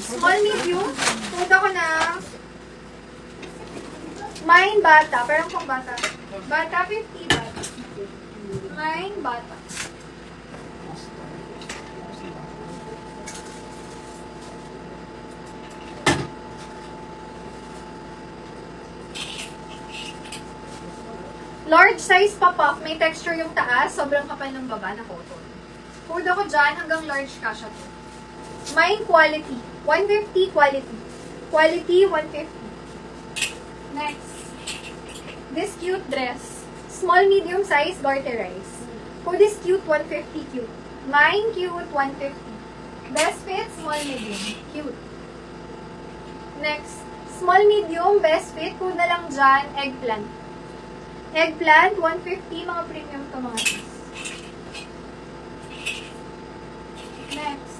Small, medium. Code ako ng mine bata. Parang pang bata. Bata, 50 bata. Mine bata. Large size pa-puff. May texture yung taas. Sobrang kapal ng baba na cotton. Code ako dyan hanggang large kasha to. Mine quality. 150 quality. Quality, 150. Next. This cute dress. Small, medium size, garterize. Code is cute, 150 cute. Mine cute, 150. Best fit, small, medium. Cute. Next. Small, medium, best fit. Code na lang dyan, eggplant. Eggplant, 150. Mga premium to mga sis. Next.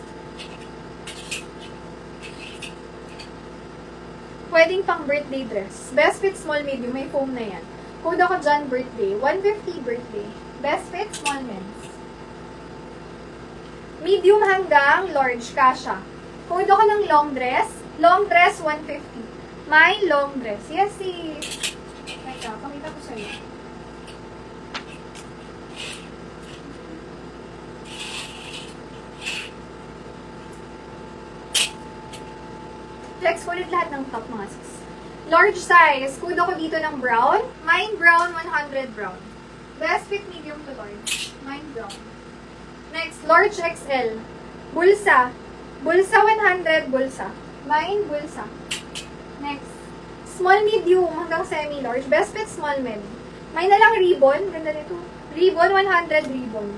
Pwedeng pang birthday dress. Best fit, small, medium. May foam na yan. Code ako dyan, birthday. 150 birthday. Best fit, small men's. Medium hanggang large, kasha. Code ako ng long dress. Long dress, 150. My long dress. Yes, sis. Teka, pakita ko sa'yo. Flex ko ulit lahat ng top mga sis. Large size. Code ako dito ng brown. Mine brown, 100 brown. Best fit medium to large. Mine brown. Next, large XL. Bulsa. Bulsa 100, bulsa. Mine, bulsa. Next, small medium hanggang semi-large. Best fit small med. May na lang ribbon. Ganda nito. Ribbon, 100 ribbon.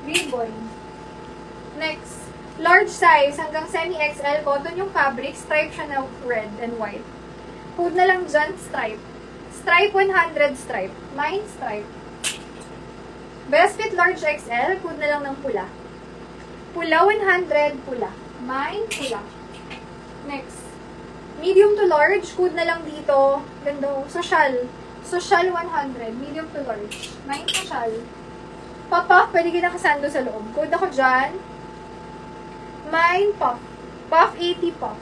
Ribbon. Next, large size hanggang semi-XL. Cotton yung fabric. Stripe siya na red and white. Code na lang dyan, stripe. Stripe, 100 stripe. Mine, stripe. Best fit large XL. Code na lang ng pula. Pula, 100 pula. Mine, pula. Next. Medium to large, code na lang dito. Ganda. Social. Social 100. Medium to large. Mine, social. Puff, pwede kinakasando sa loob. Code ako dyan. Mine, puff. Puff, 80 puff.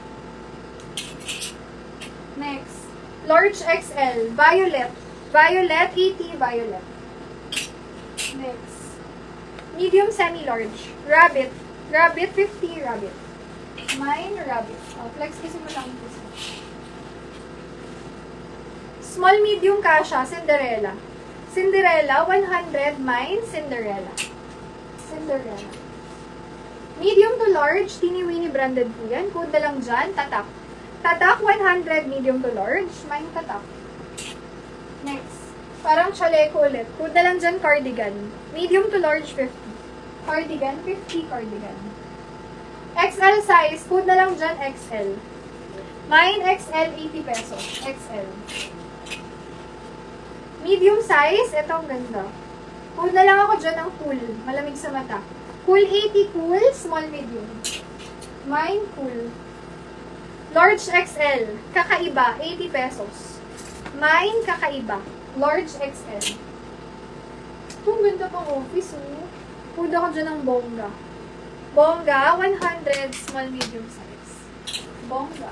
Next. Large XL. Violet. Violet, 80 violet. Next. Medium semi-large. Rabbit. Rabbit, 50 rabbit. Mine, rabbit. Oh, flex kasi mo lang ito. Small, medium, kasha, Cinderella. Cinderella, 100. Mine, Cinderella. Cinderella. Medium to large, teeny-weeny branded po yan. Code na lang dyan, tatak. Tatak, 100. Medium to large. Mine, tatak. Next. Parang chaleco ulit. Code na lang dyan, cardigan. Medium to large, 50. Cardigan, 50 cardigan. XL size, code na lang dyan, XL. Mine, XL, 80 pesos. XL. Medium size, ito ang ganda. Code na lang ako dyan ng cool. Malamig sa mata. Cool, 80 cool, small, medium. Mine, cool. Large XL, kakaiba, 80 pesos. Mine, kakaiba. Large XL. Ito, ang ganda pang office, oh. Code ako dyan ng bongga. Bongga, 100, small, medium size. Bongga.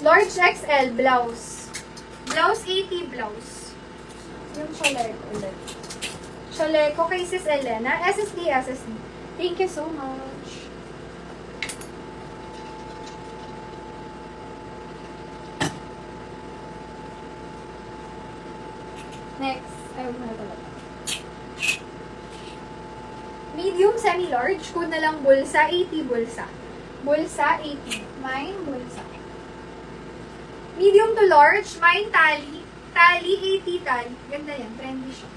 Large XL, blouse. Blouse, 80 blouse. Yung chaleco ulit. Chaleco kay Sis Elena. SSD. Thank you so much. Next. Ayaw mo na talaga. Medium, semi-large. Code na lang bulsa, 80 bulsa. Bulsa, 80. Mine, bulsa. Medium to large. Mine, tali. Tali, 80 tali. Ganda yan. Trendy siya.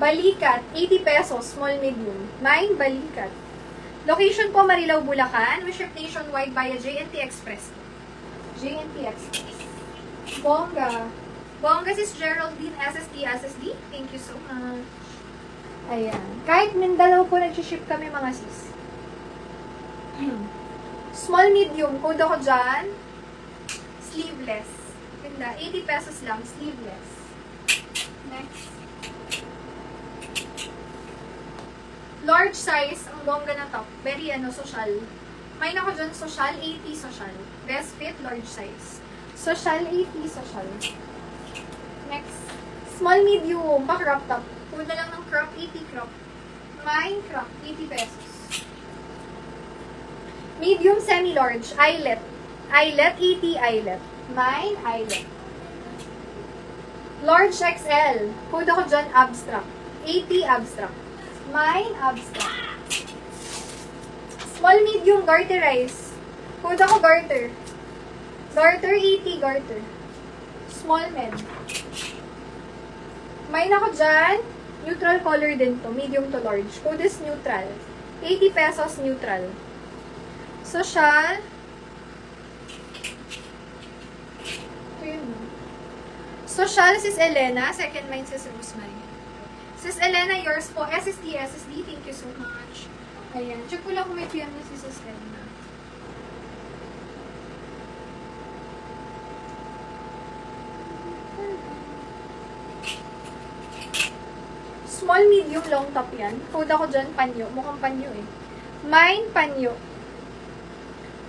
Balikat, 80 pesos. Small, medium. Mine, balikat. Location po, Marilao, Bulacan. We ship nationwide via JNT Express. JNT Express. Bongga. Bongga, Sis Geraldine. SSD. Thank you so much. Ayan. Kahit Mindanao po nag-ship kami mga sis. Small, medium. Code ako dyan. Sleeveless. Ganda. 80 pesos lang. Sleeveless. Next. Large size, ang bongga na top. Very social. May ako dyan, social, 80 social. Best fit, large size. Social, 80 social. Next. Small, medium, pa crop top. Puna lang ng crop, 80 crop. Mine crop, 80 pesos. Medium, semi-large, eyelet. Eyelet, 80 eyelet. Mine, eyelet. Large XL. Code ako dyan, abstract. 80 abstract. Mine, abstract. Small, medium, garterize. Code ako garter. Garter, 80 garter. Small, med. Mine ako dyan, neutral color din to. Medium to large. Code is neutral. 80 pesos neutral. Social. Ito yun, no? Social, Sis Elena. Second mine, Sis Rosemary. Sis Elena, yours po. SSD. Thank you so much. Ayan. Check ko lang kung may PM na si Sis Elena. Small, medium, long top yan. Code ako dyan, panyo. Mukhang panyo eh. Mine, panyo.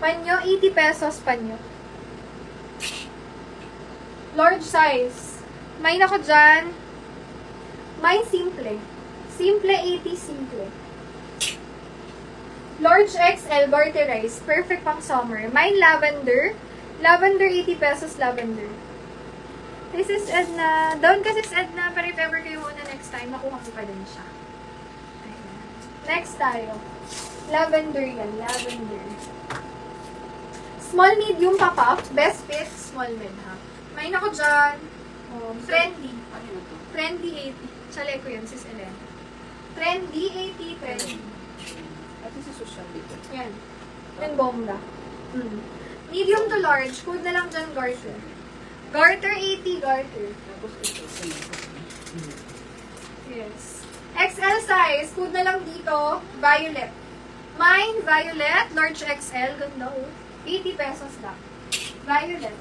Panyo, 80 pesos panyo. Large size. Mine ako dyan. Mine, simple. Simple, 80 simple. Large XL, garterize. Perfect pang summer. Mine, lavender. Lavender, 80 pesos lavender. This is Edna. Down kasi is Edna. Pero if ever kayo muna next time, makuha ko pa din siya. Ayan. Next tayo. Lavender yan. Lavender. Small, medium, pop-up. Best fit, small, mid, ha? May ako dyan. Trendy. Trendy 80. Chale ko yun, Sis Elena. Trendy 80, trendy. At least social dito. Yan. Yung bongga. Medium to large. Code na lang dyan, garter. Garter 80, garter. Tapos ito, Yes. XL size. Code na lang dito, violet. Mine, violet. Large XL. Ganda, oh. 80 pesos lang. Violet.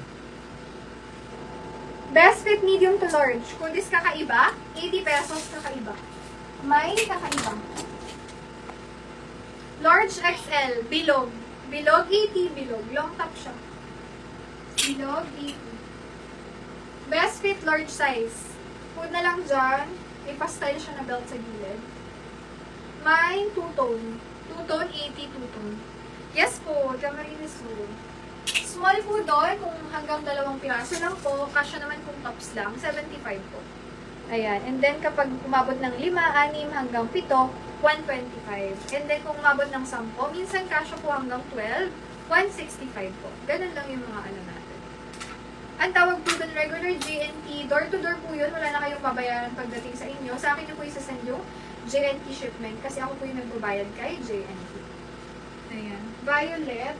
Best fit, medium to large. Kung dis kakaiba, 80 pesos kakaiba. Mine, kakaiba. Large XL, bilog. Bilog, 80, bilog. Long top siya. Bilog, 80. Best fit, large size. Kung na lang dyan, ipastyle siya na belt sa gilid. Mine, two-tone. Two-tone, 80, two-tone. Yes po, Camarines po. Small po doon, kung hanggang 2 piraso lang po, kasya naman kung tops lang, 75 po. Ayan. And then, kapag umabot ng 5, 6, hanggang 7, 125. And then, kung umabot ng 10, minsan kasya po hanggang 12, 165 po. Ganun lang yung mga ano natin. Ang tawag po doon, regular JNT, door-to-door po yun, wala na kayong babayaran pagdating sa inyo. Sa akin nyo po isasend yung JNT shipment, kasi ako po yung nagbabayad kay JNT. Ayan. Violet.